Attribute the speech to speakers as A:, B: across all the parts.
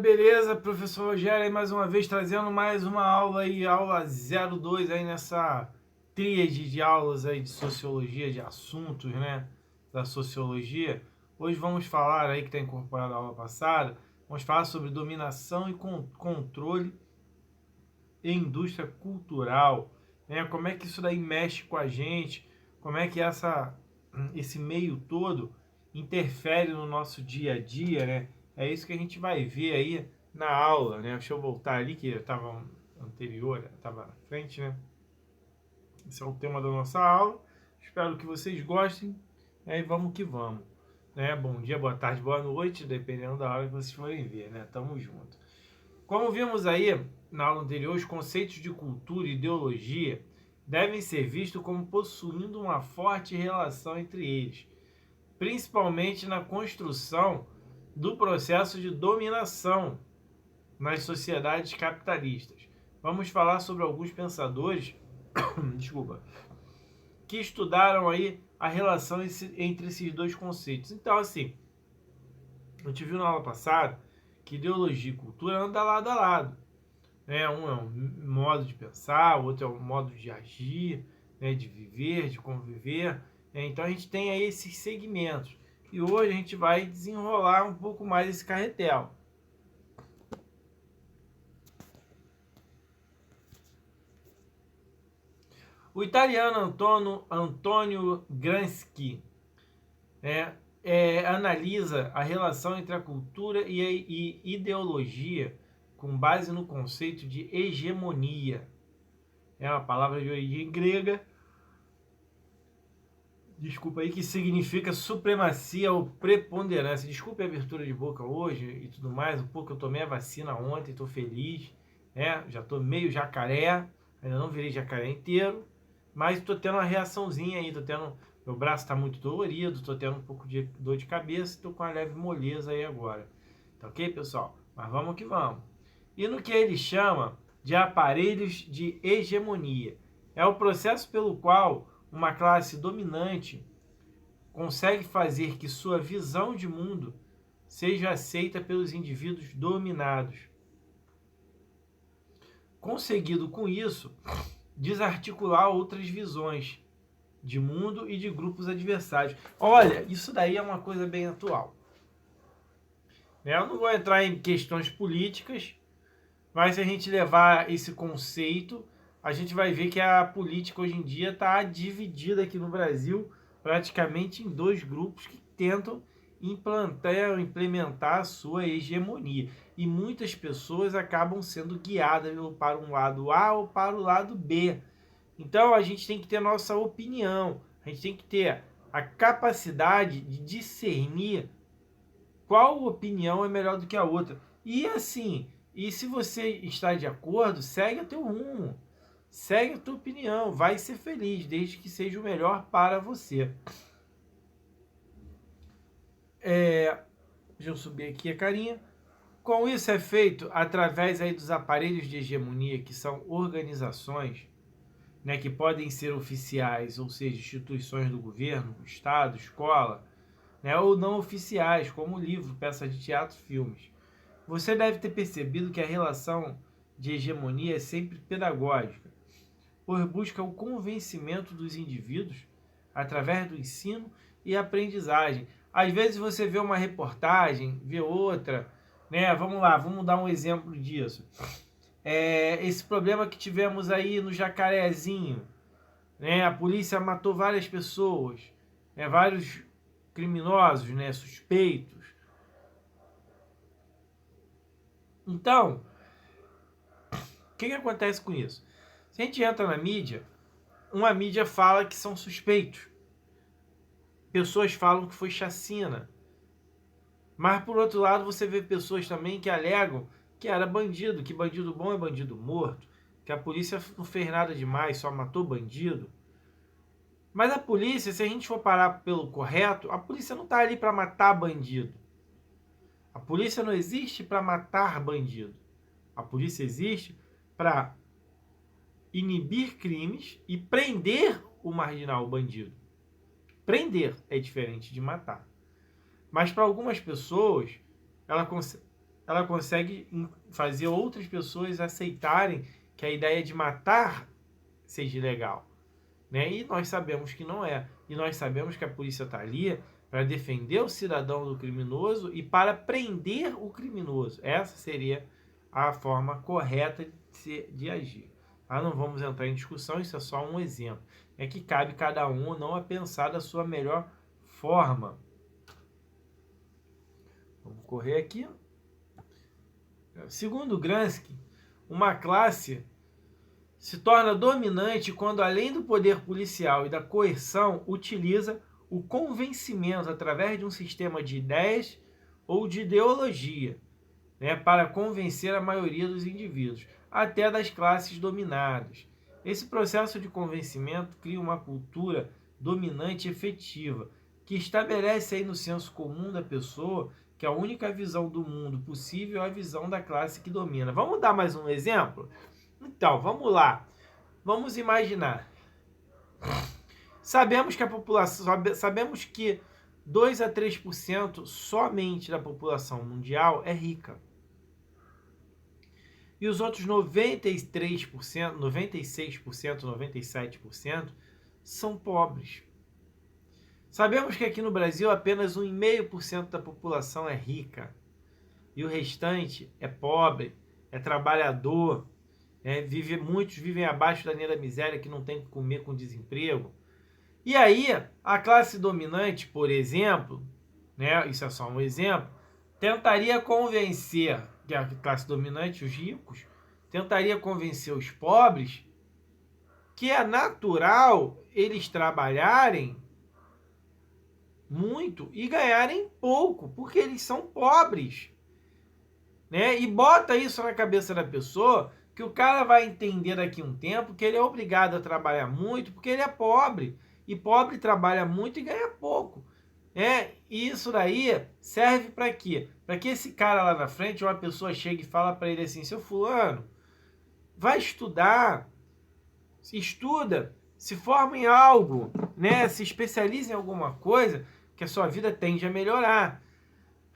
A: Beleza, professor Rogério aí mais uma vez trazendo mais uma aula aí, aula 02 aí nessa tríade de aulas aí de sociologia, de assuntos, né, da sociologia. Hoje vamos falar aí, que está incorporado à aula passada, vamos falar sobre dominação e controle e indústria cultural, né, como é que isso daí mexe com a gente, como é que esse meio todo interfere no nosso dia a dia, né? É isso que a gente vai ver aí na aula, né? Deixa eu voltar ali, que estava anterior, estava na frente, né? Esse é o tema da nossa aula. Espero que vocês gostem, né? E vamos que vamos, né? Bom dia, boa tarde, boa noite, dependendo da hora que vocês forem ver, né? Tamo junto. Como vimos aí na aula anterior, os conceitos de cultura e ideologia devem ser vistos como possuindo uma forte relação entre eles, principalmente na construção do processo de dominação nas sociedades capitalistas. Vamos falar sobre alguns pensadores, desculpa, que estudaram aí a relação entre esses dois conceitos. Então, assim, a gente viu na aula passada que ideologia e cultura andam lado a lado. Né? Um é um modo de pensar, o outro é um modo de agir, né? De viver, de conviver. Né? Então a gente tem aí esses segmentos. E hoje a gente vai desenrolar um pouco mais esse carretel. O italiano Antonio Gramsci, né, analisa a relação entre a cultura e ideologia com base no conceito de hegemonia. É uma palavra de origem grega, desculpa aí, que significa supremacia ou preponderância. Desculpe a abertura de boca hoje e tudo mais, um pouco eu tomei a vacina ontem, estou feliz, né? Já estou meio jacaré, ainda não virei jacaré inteiro, mas estou tendo uma reaçãozinha aí, meu braço está muito dolorido, estou tendo um pouco de dor de cabeça, estou com uma leve moleza aí agora. Tá ok, pessoal? Mas vamos que vamos. E no que ele chama de aparelhos de hegemonia. É o processo pelo qual uma classe dominante consegue fazer que sua visão de mundo seja aceita pelos indivíduos dominados. Conseguido com isso, desarticular outras visões de mundo e de grupos adversários. Olha, isso daí é uma coisa bem atual. Eu não vou entrar em questões políticas, mas se a gente levar esse conceito, a gente vai ver que a política hoje em dia está dividida aqui no Brasil praticamente em dois grupos que tentam implementar a sua hegemonia. E muitas pessoas acabam sendo guiadas para um lado A ou para o lado B. Então a gente tem que ter nossa opinião, a gente tem que ter a capacidade de discernir qual opinião é melhor do que a outra. E assim, e se você está de acordo, segue o teu rumo, segue a tua opinião, vai ser feliz, desde que seja o melhor para você. Deixa eu subir aqui a carinha. Com isso é feito através aí dos aparelhos de hegemonia, que são organizações, né, que podem ser oficiais, ou seja, instituições do governo, Estado, escola, né, ou não oficiais, como livro, peça de teatro, filmes. Você deve ter percebido que a relação de hegemonia é sempre pedagógica, pois busca o convencimento dos indivíduos através do ensino e aprendizagem. Às vezes você vê uma reportagem, vê outra, né? Vamos lá, vamos dar um exemplo disso. Esse problema que tivemos aí no Jacarezinho, né? A polícia matou várias pessoas, né? Vários criminosos, né? Suspeitos. Então, o que acontece com isso? Se a gente entra na mídia, uma mídia fala que são suspeitos. Pessoas falam que foi chacina. Mas, por outro lado, você vê pessoas também que alegam que era bandido, que bandido bom é bandido morto, que a polícia não fez nada demais, só matou bandido. Mas a polícia, se a gente for parar pelo correto, a polícia não está ali para matar bandido. A polícia não existe para matar bandido. A polícia existe para inibir crimes e prender o marginal, o bandido. Prender é diferente de matar. Mas para algumas pessoas, ela consegue fazer outras pessoas aceitarem que a ideia de matar seja legal, né? E nós sabemos que não é. E nós sabemos que a polícia está ali para defender o cidadão do criminoso e para prender o criminoso. Essa seria a forma correta de agir. Ah, não vamos entrar em discussão, isso é só um exemplo. É que cabe cada um não a pensar da sua melhor forma. Vamos correr aqui. Segundo Gramsci, uma classe se torna dominante quando, além do poder policial e da coerção, utiliza o convencimento através de um sistema de ideias ou de ideologia, né, para convencer a maioria dos indivíduos, até das classes dominadas. Esse processo de convencimento cria uma cultura dominante efetiva, que estabelece aí no senso comum da pessoa que a única visão do mundo possível é a visão da classe que domina. Vamos dar mais um exemplo? Então, vamos lá. Vamos imaginar. Sabemos que a população, sabemos que 2 a 3% somente da população mundial é rica. E os outros 93%, 96%, 97% são pobres. Sabemos que aqui no Brasil apenas 1,5% da população é rica. E o restante é pobre, é trabalhador, muitos vivem abaixo da linha da miséria, que não tem o que comer com desemprego. E aí, a classe dominante, por exemplo, né, isso é só um exemplo, tentaria convencer, que a classe dominante, os ricos, tentaria convencer os pobres que é natural eles trabalharem muito e ganharem pouco, porque eles são pobres, né? E bota isso na cabeça da pessoa que o cara vai entender daqui a um tempo que ele é obrigado a trabalhar muito porque ele é pobre. E pobre trabalha muito e ganha pouco. E isso daí serve para quê? Para que esse cara lá na frente, uma pessoa chegue e fala para ele assim: seu fulano, vai estudar, estuda, se forma em algo, né? Se especializa em alguma coisa que a sua vida tende a melhorar.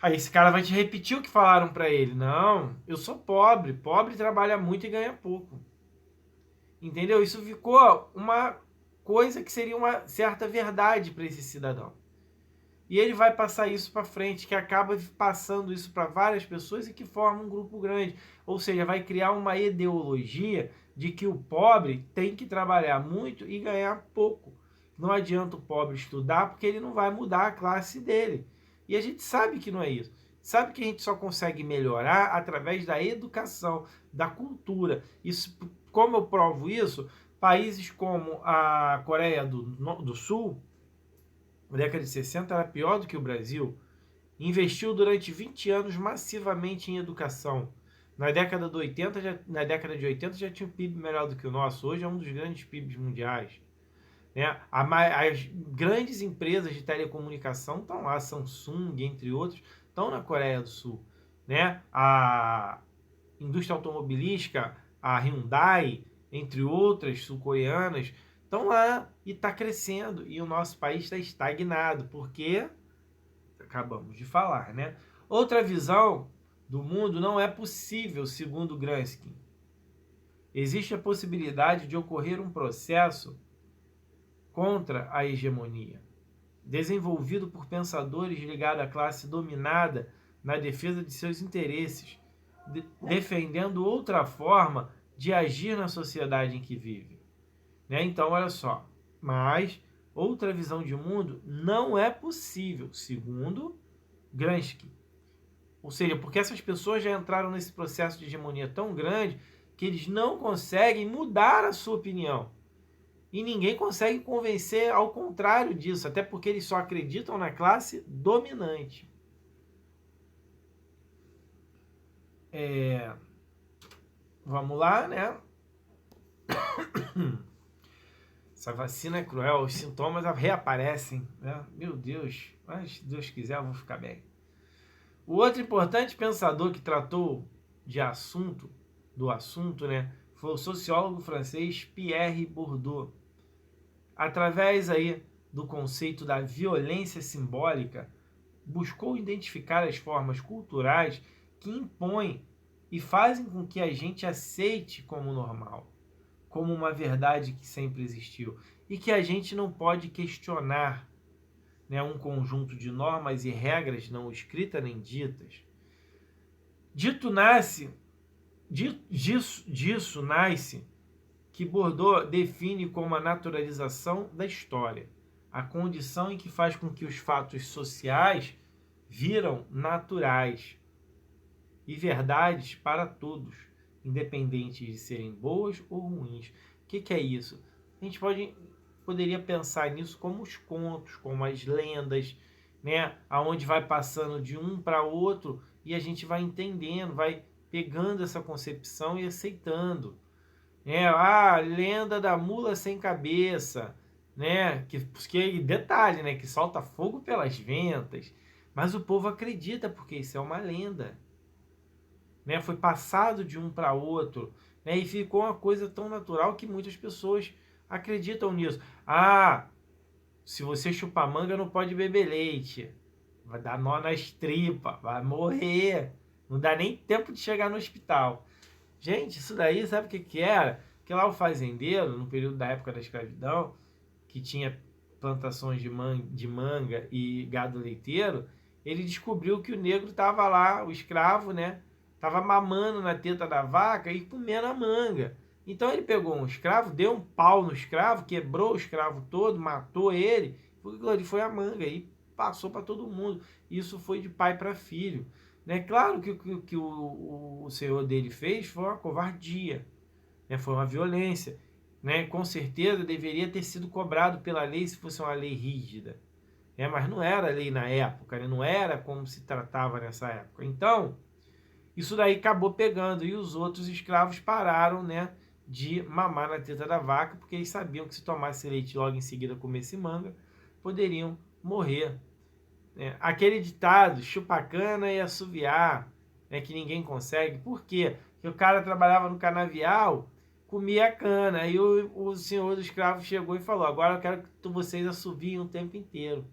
A: Aí esse cara vai te repetir o que falaram para ele. Não, eu sou pobre. Pobre trabalha muito e ganha pouco. Entendeu? Isso ficou uma coisa que seria uma certa verdade para esse cidadão. E ele vai passar isso para frente, que acaba passando isso para várias pessoas e que forma um grupo grande. Ou seja, vai criar uma ideologia de que o pobre tem que trabalhar muito e ganhar pouco. Não adianta o pobre estudar porque ele não vai mudar a classe dele. E a gente sabe que não é isso. Sabe que a gente só consegue melhorar através da educação, da cultura. Isso, como eu provo isso? Países como a Coreia do Sul, na década de 60, era pior do que o Brasil. Investiu durante 20 anos massivamente em educação. Na década de 80 já tinha um PIB melhor do que o nosso. Hoje é um dos grandes PIBs mundiais. Né? As grandes empresas de telecomunicação estão lá, Samsung, entre outros, estão na Coreia do Sul. Né? A indústria automobilística, a Hyundai, entre outras sul-coreanas, estão lá e está crescendo. E o nosso país está estagnado, porque acabamos de falar, né? Outra visão do mundo não é possível, segundo Gramsci. Existe a possibilidade de ocorrer um processo contra a hegemonia, desenvolvido por pensadores ligados à classe dominada na defesa de seus interesses, defendendo outra forma de agir na sociedade em que vive. Né? Então, olha só, mas outra visão de mundo não é possível, segundo Gramsci. Ou seja, porque essas pessoas já entraram nesse processo de hegemonia tão grande que eles não conseguem mudar a sua opinião. E ninguém consegue convencer ao contrário disso, até porque eles só acreditam na classe dominante. Vamos lá, né? Essa vacina é cruel, os sintomas reaparecem, né? Meu Deus, mas se Deus quiser eu vou ficar bem. O outro importante pensador que tratou do assunto, né, foi o sociólogo francês Pierre Bourdieu. Através aí do conceito da violência simbólica, buscou identificar as formas culturais que impõem e fazem com que a gente aceite como normal, como uma verdade que sempre existiu e que a gente não pode questionar, né, um conjunto de normas e regras não escritas nem ditas. Disso nasce que Bourdieu define como a naturalização da história, a condição em que faz com que os fatos sociais viram naturais e verdades para todos, independente de serem boas ou ruins. O que é isso? A gente poderia pensar nisso como os contos, como as lendas, né? Aonde vai passando de um para outro e a gente vai entendendo, vai pegando essa concepção e aceitando. A lenda da mula sem cabeça, né? Que detalhe, né? Que solta fogo pelas ventas. Mas o povo acredita porque isso é uma lenda, né? Foi passado de um para outro, né? E ficou uma coisa tão natural que muitas pessoas acreditam nisso. Se você chupar manga não pode beber leite, vai dar nó nas tripas, vai morrer, não dá nem tempo de chegar no hospital. Gente, isso daí sabe o que era? Que lá o fazendeiro, no período da época da escravidão, que tinha plantações de manga e gado leiteiro, ele descobriu que o negro estava lá, o escravo, né? Estava mamando na teta da vaca e comendo a manga. Então ele pegou um escravo, deu um pau no escravo, quebrou o escravo todo, matou ele, ele foi a manga e passou para todo mundo. Isso foi de pai para filho. Né? Claro que o senhor dele fez foi uma covardia, né? Foi uma violência. Né? Com certeza deveria ter sido cobrado pela lei se fosse uma lei rígida. Mas não era lei na época, né? Não era como se tratava nessa época. Então, isso daí acabou pegando e os outros escravos pararam, né, de mamar na teta da vaca, porque eles sabiam que se tomasse leite logo em seguida comesse manga, poderiam morrer. Aquele ditado, chupacana e assoviar, né, que ninguém consegue. Por quê? Porque o cara trabalhava no canavial, comia cana, aí o senhor do escravo chegou e falou, agora eu quero que vocês assoviem o tempo inteiro.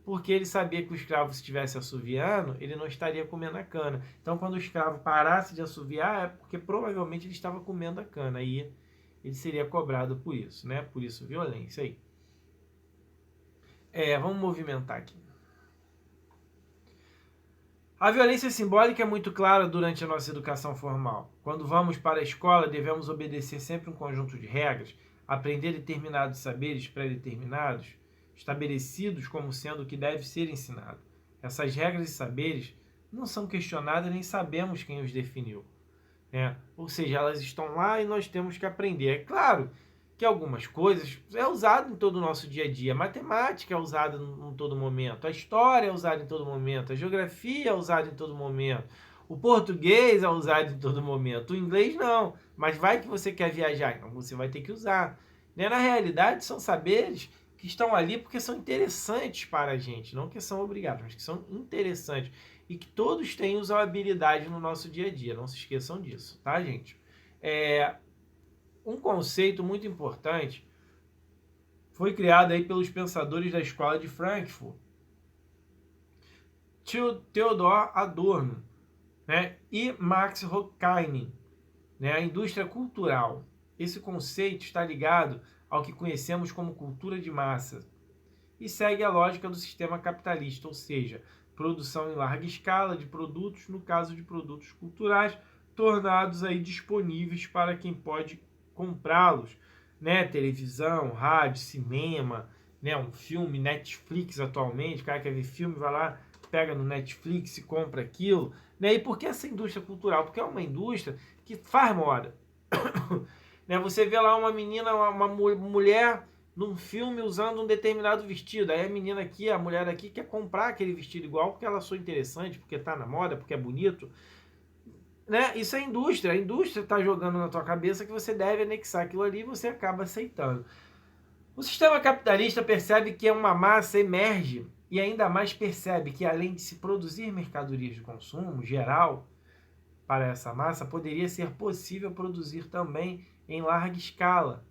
A: Porque ele sabia que o escravo, se estivesse assoviando, ele não estaria comendo a cana. Então, quando o escravo parasse de assoviar, é porque provavelmente ele estava comendo a cana. Aí ele seria cobrado por isso, né? Por isso, violência aí. Vamos movimentar aqui. A violência simbólica é muito clara durante a nossa educação formal. Quando vamos para a escola, devemos obedecer sempre um conjunto de regras, aprender determinados saberes pré-determinados, estabelecidos como sendo o que deve ser ensinado. Essas regras e saberes não são questionadas nem sabemos quem os definiu. Ou seja, elas estão lá e nós temos que aprender. É claro que algumas coisas é usado em todo o nosso dia a dia. A matemática é usada em todo momento, a história é usada em todo momento, a geografia é usada em todo momento, o português é usado em todo momento, o inglês não. Mas vai que você quer viajar, então você vai ter que usar. Na realidade, são saberes que estão ali porque são interessantes para a gente, não que são obrigados, mas que são interessantes e que todos têm usabilidade no nosso dia a dia. Não se esqueçam disso, tá, gente? Um conceito muito importante foi criado aí pelos pensadores da escola de Frankfurt, Theodor Adorno, né, e Max Horkheimer, né, a indústria cultural. Esse conceito está ligado ao que conhecemos como cultura de massa e segue a lógica do sistema capitalista, ou seja, produção em larga escala de produtos, no caso de produtos culturais, tornados aí disponíveis para quem pode comprá-los, né? Televisão, rádio, cinema, né? Um filme, Netflix atualmente, o cara quer ver filme, vai lá, pega no Netflix e compra aquilo, né? E por que essa indústria cultural? Porque é uma indústria que faz moda. Né? Você vê lá uma menina, uma mulher num filme usando um determinado vestido, aí a menina aqui, a mulher aqui quer comprar aquele vestido igual porque ela achou interessante, porque tá na moda, porque é bonito. Né? Isso é indústria. A indústria está jogando na tua cabeça que você deve anexar aquilo ali e você acaba aceitando. O sistema capitalista percebe que uma massa emerge e ainda mais percebe que, além de se produzir mercadorias de consumo geral para essa massa, poderia ser possível produzir também em larga escala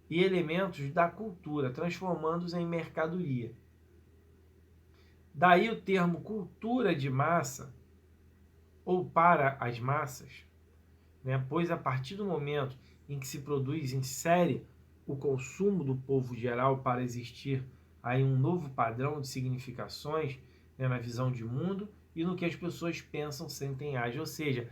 A: e elementos da cultura, transformando-os em mercadoria. Daí o termo cultura de massa, ou para as massas, né? Pois a partir do momento em que se produz em série o consumo do povo geral para existir aí um novo padrão de significações, né, na visão de mundo e no que as pessoas pensam, sentem e agem. Ou seja,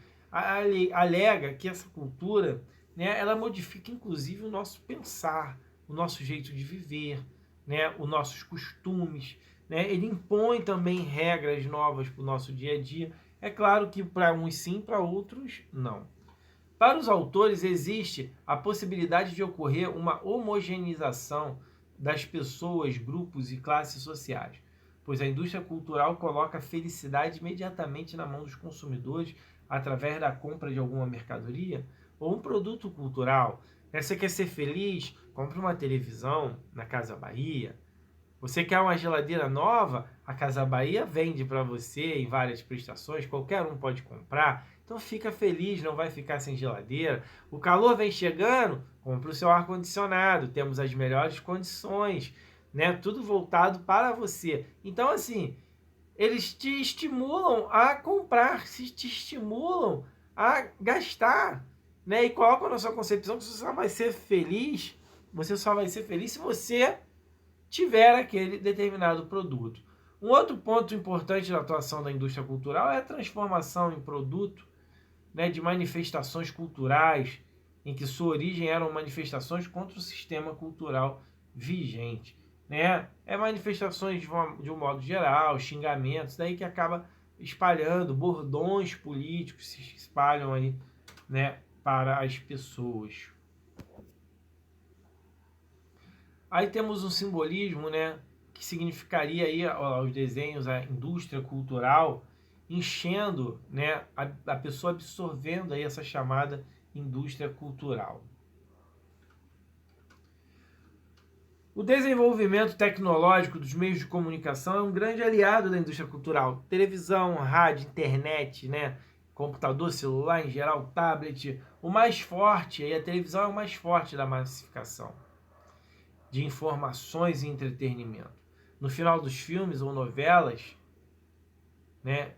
A: alega que essa cultura, né, ela modifica inclusive o nosso pensar, o nosso jeito de viver, né, os nossos costumes, né? Ele impõe também regras novas para o nosso dia a dia. É claro que para uns sim, para outros não. Para os autores, existe a possibilidade de ocorrer uma homogeneização das pessoas, grupos e classes sociais, pois a indústria cultural coloca a felicidade imediatamente na mão dos consumidores através da compra de alguma mercadoria ou um produto cultural. Você quer ser feliz? Compre uma televisão na Casa Bahia. Você quer uma geladeira nova? A Casa Bahia vende para você em várias prestações, qualquer um pode comprar. Então fica feliz, não vai ficar sem geladeira. O calor vem chegando, compre o seu ar-condicionado, temos as melhores condições, né? Tudo voltado para você. Então, assim, eles te estimulam a comprar, te estimulam a gastar, né? E colocam na sua concepção que você só vai ser feliz, se você tiver aquele determinado produto. Um outro ponto importante da atuação da indústria cultural é a transformação em produto, né, de manifestações culturais, em que sua origem eram manifestações contra o sistema cultural vigente. Né? Manifestações de um modo geral, xingamentos, daí que acaba espalhando, bordões políticos se espalham aí, né, para as pessoas. Aí temos um simbolismo, né, que significaria aí os desenhos, a indústria cultural, enchendo, né, a pessoa absorvendo aí essa chamada indústria cultural. O desenvolvimento tecnológico dos meios de comunicação é um grande aliado da indústria cultural. Televisão, rádio, internet, né, computador, celular em geral, tablet. O mais forte, aí a televisão é o mais forte da massificação de informações e entretenimento. No final dos filmes ou novelas, né?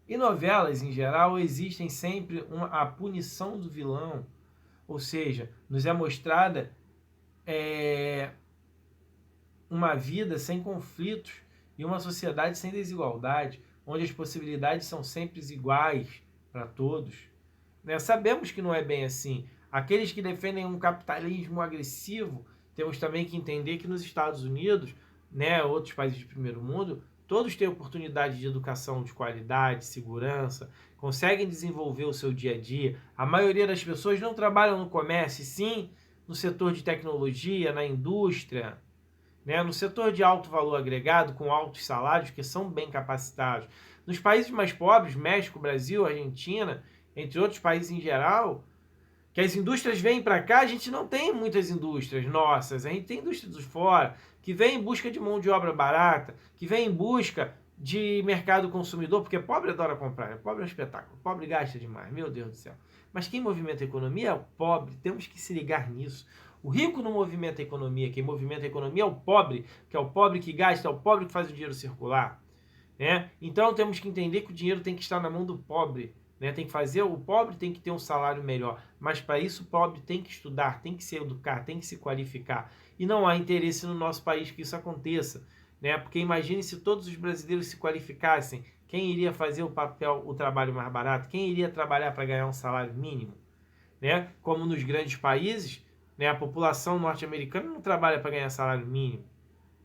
A: E novelas em geral existem sempre a punição do vilão, ou seja, nos é mostrada uma vida sem conflitos e uma sociedade sem desigualdade, onde as possibilidades são sempre iguais para todos. Né? Sabemos que não é bem assim. Aqueles que defendem um capitalismo agressivo, temos também que entender que nos Estados Unidos, né, outros países de primeiro mundo, todos têm oportunidade de educação de qualidade, segurança, conseguem desenvolver o seu dia a dia. A maioria das pessoas não trabalham no comércio, sim no setor de tecnologia, na indústria, né, no setor de alto valor agregado, com altos salários, que são bem capacitados. Nos países mais pobres, México, Brasil, Argentina, entre outros países em geral, que as indústrias vêm para cá, a gente não tem muitas indústrias nossas, a gente tem indústrias de fora, que vem em busca de mão de obra barata, que vem em busca de mercado consumidor, porque pobre adora comprar, pobre é um espetáculo, pobre gasta demais, meu Deus do céu. Mas quem movimenta a economia é o pobre, temos que se ligar nisso. O rico não movimenta a economia, quem movimenta a economia é o pobre, que é o pobre que gasta, é o pobre que faz o dinheiro circular. Né? Então temos que entender que o dinheiro tem que estar na mão do pobre. Né? Tem que fazer, o pobre tem que ter um salário melhor, mas para isso o pobre tem que estudar, tem que se educar, tem que se qualificar. E não há interesse no nosso país que isso aconteça. Né? Porque imagine se todos os brasileiros se qualificassem, quem iria fazer o trabalho mais barato? Quem iria trabalhar para ganhar um salário mínimo? Né? Como nos grandes países, né, a população norte-americana não trabalha para ganhar salário mínimo.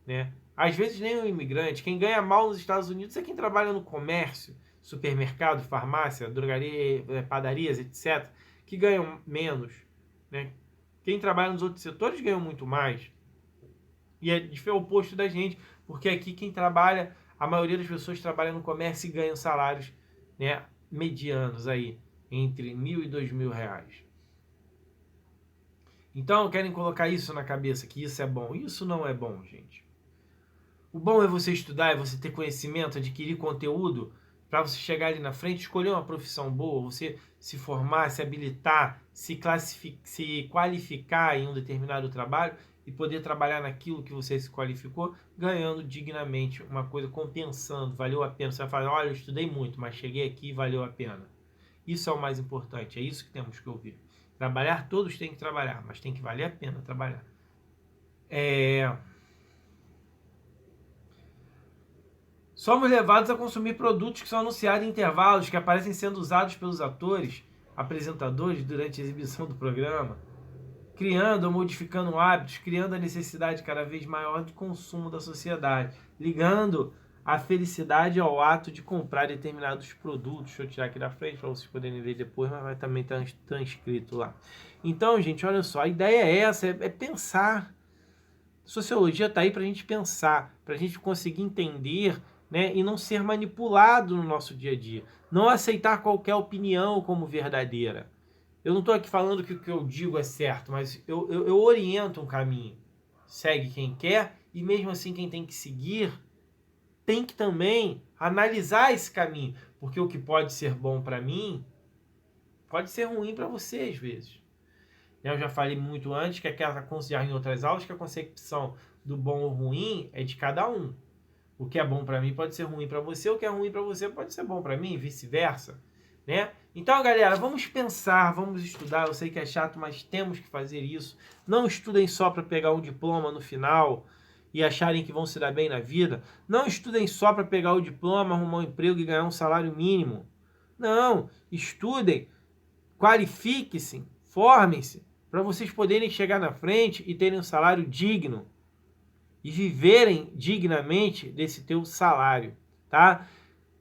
A: Né? Às vezes nem o imigrante. Quem ganha mal nos Estados Unidos é quem trabalha no comércio, supermercado, farmácia, drogaria, padarias, etc., que ganham menos. Né? Quem trabalha nos outros setores ganha muito mais. E é o oposto da gente, porque aqui quem trabalha, a maioria das pessoas trabalha no comércio e ganham salários, né, medianos aí, entre R$1.000 e R$2.000. Então querem colocar isso na cabeça, que isso é bom. Isso não é bom, gente. O bom é você estudar, é você ter conhecimento, adquirir conteúdo, para você chegar ali na frente, escolher uma profissão boa, você se formar, se habilitar, se qualificar em um determinado trabalho e poder trabalhar naquilo que você se qualificou, ganhando dignamente, uma coisa compensando, valeu a pena. Você vai falar, olha, eu estudei muito, mas cheguei aqui e valeu a pena. Isso é o mais importante, é isso que temos que ouvir. Trabalhar, todos têm que trabalhar, mas tem que valer a pena trabalhar. Somos levados a consumir produtos que são anunciados em intervalos, que aparecem sendo usados pelos atores, apresentadores durante a exibição do programa, criando ou modificando hábitos, criando a necessidade cada vez maior de consumo da sociedade, ligando a felicidade ao ato de comprar determinados produtos. Deixa eu tirar aqui da frente para vocês poderem ver depois, mas vai também estar escrito lá. Então, gente, olha só, a ideia é essa, é pensar. Sociologia está aí para a gente pensar, para a gente conseguir entender, né, e não ser manipulado no nosso dia a dia. Não aceitar qualquer opinião como verdadeira. Eu não estou aqui falando que o que eu digo é certo, mas eu oriento um caminho. Segue quem quer, e mesmo assim quem tem que seguir tem que também analisar esse caminho. Porque o que pode ser bom para mim, pode ser ruim para você às vezes. Eu já falei muito antes, que já em outras aulas, que a concepção do bom ou ruim é de cada um. O que é bom para mim pode ser ruim para você, o que é ruim para você pode ser bom para mim, e vice-versa, né? Então, galera, vamos pensar, vamos estudar. Eu sei que é chato, mas temos que fazer isso. Não estudem só para pegar um diploma no final e acharem que vão se dar bem na vida. Não estudem só para pegar o diploma, arrumar um emprego e ganhar um salário mínimo. Não, estudem, qualifiquem-se, formem-se, para vocês poderem chegar na frente e terem um salário digno e viverem dignamente desse teu salário, tá?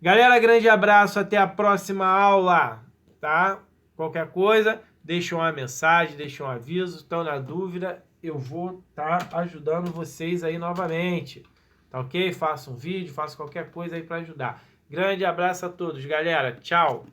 A: Galera, grande abraço, até a próxima aula, tá? Qualquer coisa, deixa uma mensagem, deixa um aviso, estão na dúvida, eu vou estar ajudando vocês aí novamente, tá ok? Faça um vídeo, faça qualquer coisa aí para ajudar. Grande abraço a todos, galera, tchau!